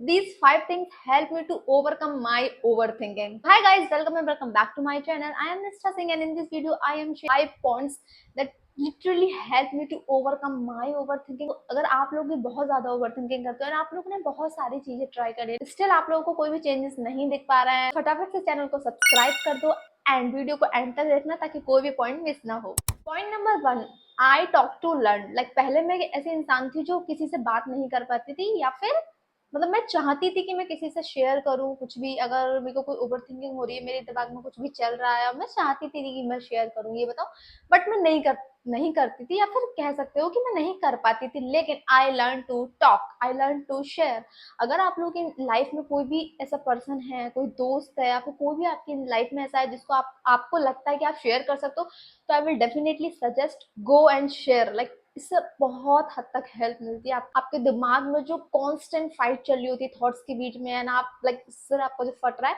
These 5 things help me to overcome my overthinking. Hi guys, welcome and welcome back to my channel. I am Nishtha Singh and in this video I am sharing 5 points that literally help me to overcome my overthinking. अगर आप लोग भी बहुत ज्यादा overthinking करते हो और आप लोगों ने बहुत सारी चीजें ट्राई करी, स्टिल आप लोगों को कोई भी चेंजेस नहीं दिख पा रहा है, फटाफट से चैनल को सब्सक्राइब कर दो एंड वीडियो को एंड तक देखना ताकि कोई भी पॉइंट मिस ना हो। Point number 1, I talk to learn. Like पहले मैं ऐसे इंसान थी जो किसी से बात नहीं कर पाती थी, या फिर मतलब मैं चाहती थी कि मैं किसी से शेयर करूं कुछ भी। अगर मेरे को कोई ओवर थिंकिंग हो रही है, मेरे दिमाग में कुछ भी चल रहा है और मैं चाहती थी कि मैं शेयर करूं, ये बताओ, बट मैं नहीं करती थी, या फिर कह सकते हो कि मैं नहीं कर पाती थी। लेकिन I learn to talk, I learn to share. अगर आप लोग की लाइफ में कोई भी ऐसा पर्सन है, कोई दोस्त है, या फिर कोई भी आपकी लाइफ में ऐसा है जिसको आपको लगता है कि आप शेयर कर सकते हो, तो I will definitely suggest go and share. Like इससे बहुत हद तक हेल्प मिलती है। आपके दिमाग में जो कांस्टेंट फाइट चल रही होती है थॉट्स के बीच में, एंड आप लाइक सिर आपका जो फट रहा है,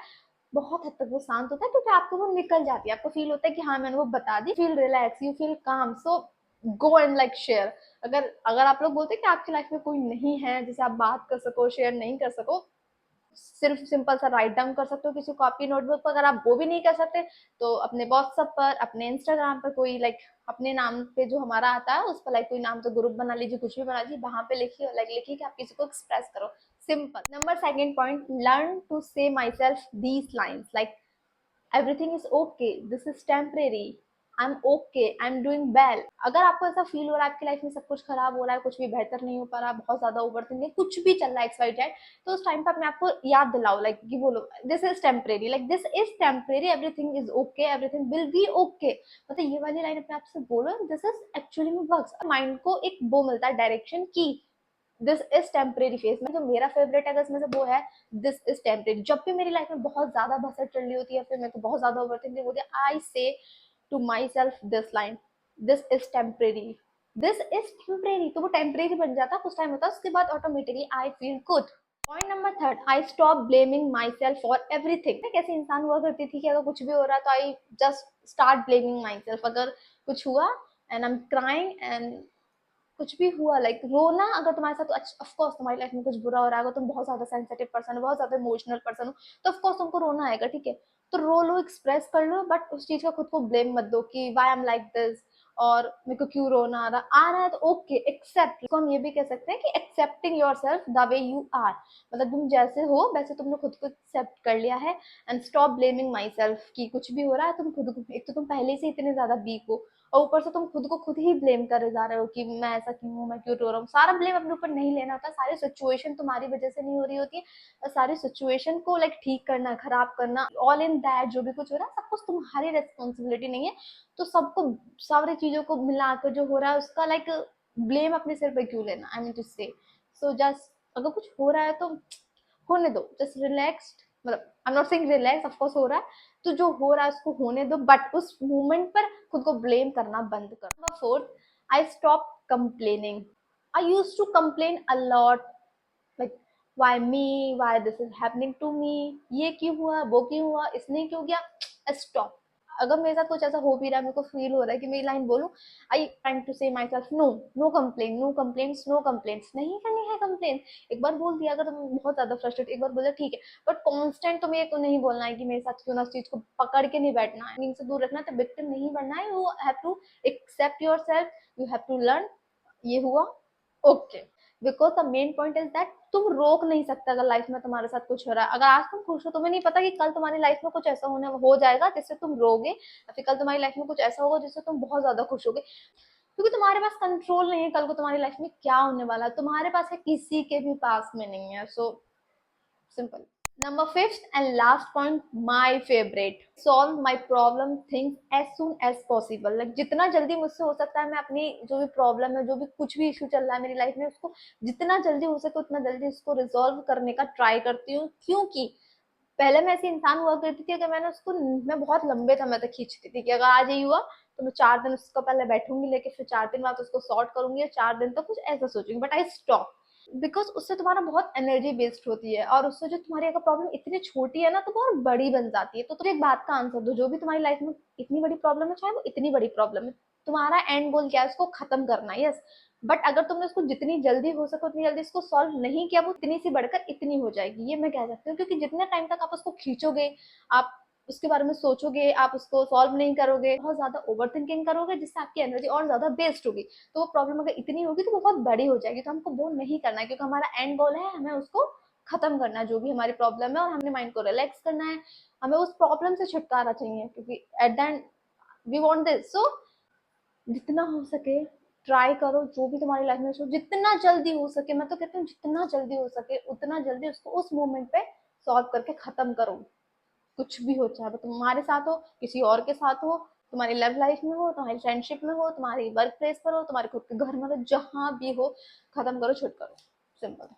बहुत हद तक वो शांत होता है, क्योंकि आपको वो निकल जाती है। आपको फील होता है कि हाँ मैंने वो बता दी, feel relax, you feel calm. So go and like share. अगर अगर आप लोग बोलते हैं कि आपकी लाइफ में कोई नहीं है जिसे आप बात कर सको, शेयर नहीं कर सको, सिर्फ सिंपल सा राइट डाउन कर सकते हो किसी कॉपी नोटबुक पर। अगर आप वो भी नहीं कर सकते तो अपने व्हाट्सएप पर, अपने इंस्टाग्राम पर कोई लाइक अपने नाम पे जो हमारा आता है उस पर लाइक कोई नाम से ग्रुप बना लीजिए, कुछ भी बना लीजिए, वहां पे लिखिए, लाइक लिखिए कि आप किसी को एक्सप्रेस करो। Simple. Number second point, learn to say myself these lines like everything is okay, this is temporary, I am okay, I am doing well. अगर आपको ऐसा फील हो रहा है आपकी लाइफ में सब कुछ खराब हो रहा है, कुछ भी बेहतर नहीं हो पा रहा, बहुत ज्यादा ओवरथिंकिंग, कुछ भी चल रहा है एक्स वाई जेड, तो उस टाइम पे अपने आपको याद दिलाओ, लाइक कि बोलो this is temporary, like this is temporary, everything is okay, everything will be okay. मतलब ये वाली लाइन अपने आप से बोलो, दिस इज एक्चुअली में वर्क्स। माइंड को एक वो मिलता है डायरेक्शन की दिस इज टेम्परेरी फेज में। जो मेरा फेवरेट है इसमें से वो है दिस इज टेम्परेरी। जब भी मेरी लाइफ में बहुत ज्यादा भसड़ चल रही होती है, फिर मेरे को बहुत ज्यादा ओवरथिंकिंग होती है, I say to myself this line, this is temporary, this is temporary. तो वो टेम्परेरी बन जाता है, कुछ टाइम होता है, उसके बाद automatically I feel good. Point number third, I stop blaming my self for everything. मैं कैसे इंसान हुआ करती थी कि अगर कुछ भी हो रहा है तो I just start blaming my self. अगर कुछ हुआ and I am crying and कुछ भी हुआ, लाइक रोना, अगर तुम्हारे साथ ऑफकोर्स तुम्हारी लाइफ में कुछ बुरा हो रहा है, अगर तुम बहुत ज्यादा सेंसिटिव पर्सन हो, बहुत ज्यादा इमोशनल पर्सन हो, तो ऑफकोर्स तुमको रोना आएगा, ठीक है। तो रो लो, एक्सप्रेस कर लो, बट उस चीज का खुद को ब्लेम मत दो कि वाई एम लाइक दिस, और मेरे को क्यों रोना आ रहा है तो ओके, एक्सेप्ट। तो हम ये भी कह सकते हैं कि accepting yourself the way you are, मतलब तुम जैसे हो वैसे तुमने खुद को एक्सेप्ट कर लिया है। And stop blaming my self कि कुछ भी हो रहा है तुम खुद को, एक तो तुम पहले से इतने ज्यादा वीक हो और ऊपर से तुम खुद को खुद ही ब्लेम करे जा रहे हो कि मैं ऐसा क्यों हूँ, मैं क्यों रो रहा हूँ। सारा ब्लेम अपने ऊपर नहीं लेना होता, सारी सिचुएशन तुम्हारी वजह से नहीं हो रही होती है, और सारी सिचुएशन को लाइक ठीक करना, खराब करना, ऑल इन दैट जो भी कुछ हो रहा है सब कुछ तुम्हारी रेस्पॉन्सिबिलिटी नहीं है। तो सबको, सारी चीजों को मिलाकर जो हो रहा है उसका लाइक ब्लेम अपने सिर पे क्यों लेना, आई मीन टू से। सो जस्ट अगर कुछ हो रहा है तो होने दो, जस्ट रिलैक्स्ड, मतलब I am not saying relax, of course हो रहा है तो जो हो रहा है उसको होने दो, बट उस मोमेंट पर खुद को ब्लेम करना बंद करो। Number fourth, I stop complaining. I use to complain a lot, like why me, why this is happening to me, ये क्यों हुआ, वो क्यों हुआ, इसने क्यों किया। स्टॉप। अगर मेरे साथ कुछ ऐसा हो भी रहा है, मेरे को फील हो रहा है कि मेरी लाइन बोलूं, आई trying to say myself no, no complain, no complaints, no complaints, नहीं करनी है कंप्लेन। एक बार बोल दिया, अगर तुम बहुत ज्यादा फ्रस्ट्रेट, एक बार बोला ठीक है, बट कांस्टेंट तुम्हें ये तो नहीं बोलना है कि मेरे साथ क्यों ना, उस चीज को पकड़ के नहीं बैठना है, मीन से दूर रखना, तो विक्टिम नहीं बनना है। You have to accept yourself, you have to learn, ये हुआ okay. Because the main point is that तुम रोक नहीं सकते अगर लाइफ में तुम्हारे साथ कुछ हो रहा है। अगर आज तुम खुश हो, तुम्हें नहीं पता कि कल तुम्हारी लाइफ में कुछ ऐसा होने हो जाएगा जिससे तुम रोगे, या फिर कल तुम्हारी लाइफ में कुछ ऐसा होगा जिससे तुम बहुत ज्यादा खुश होगे, क्योंकि तुम्हारे पास कंट्रोल नहीं है कल को तुम्हारी लाइफ में क्या होने वाला है, तुम्हारे पास है, किसी के भी पास में नहीं है। So simple. Number fifth and last point, my favourite, solve my problem things as soon as possible. Like जितना जल्दी मुझसे हो सकता है मैं अपनी जो भी प्रॉब्लम है, जो भी कुछ भी इशू चल रहा है मेरी लाइफ में, उसको जितना जल्दी हो सके उतना जल्दी उसको रिजॉल्व करने का ट्राई करती हूँ। क्योंकि पहले मैं ऐसी इंसान हुआ करती थी, अगर मैंने उसको, मैं बहुत लंबे समय तक खींचती थी कि अगर आज ये हुआ तो मैं 4 दिन उसको पहले बैठूंगी लेके, फिर 4 दिन बाद उसको सॉर्ट करूंगी, और 4 दिन तक कुछ ऐसा सोचूंगी, बट आई स्टॉप। बिकॉज उससे तुम्हारा बहुत एनर्जी वेस्ट होती है, और उससे जो तुम्हारी अगर प्रॉब्लम इतनी छोटी है ना तो बहुत बड़ी बन जाती है। तो तुम एक बात का आंसर दो, जो भी तुम्हारी लाइफ में इतनी बड़ी प्रॉब्लम है, चाहे वो इतनी बड़ी प्रॉब्लम है, तुम्हारा एंड गोल क्या है, उसको खत्म करना है। यस, बट अगर तुमने उसको जितनी जल्दी हो सके उतनी जल्दी इसको सॉल्व नहीं किया, वो इतनी सी बढ़कर इतनी हो जाएगी, ये मैं कह सकती हूँ। क्योंकि जितने टाइम तक आप उसको खींचोगे, आप उसके बारे में सोचोगे, आप उसको सॉल्व नहीं करोगे, बहुत ज्यादा ओवर थिंकिंग करोगे, जिससे आपकी एनर्जी और ज्यादा वेस्ट होगी। तो वो प्रॉब्लम अगर इतनी होगी तो वो बहुत बड़ी हो जाएगी। तो हमको वो नहीं करना है, क्योंकि हमारा एंड गोल है हमें उसको खत्म करना है, जो भी हमारी प्रॉब्लम है, और हमने माइंड को रिलैक्स करना है, हमें उस प्रॉब्लम से छुटकारा चाहिए, क्योंकि at the end we want this. So जितना हो सके ट्राई करो, जो भी तुम्हारी लाइफ में हो जितना जल्दी हो सके, मैं तो कहती हूँ जितना जल्दी हो सके उतना जल्दी उसको उस मोमेंट पे सॉल्व करके खत्म करो। कुछ भी हो, चाहे वो तुम्हारे साथ हो, किसी और के साथ हो, तुम्हारी लव लाइफ में हो, तुम्हारी फ्रेंडशिप में हो, तुम्हारी वर्क प्लेस पर हो, तुम्हारे खुद के घर में हो, जहां भी हो, खत्म करो, छुट करो, सिंपल।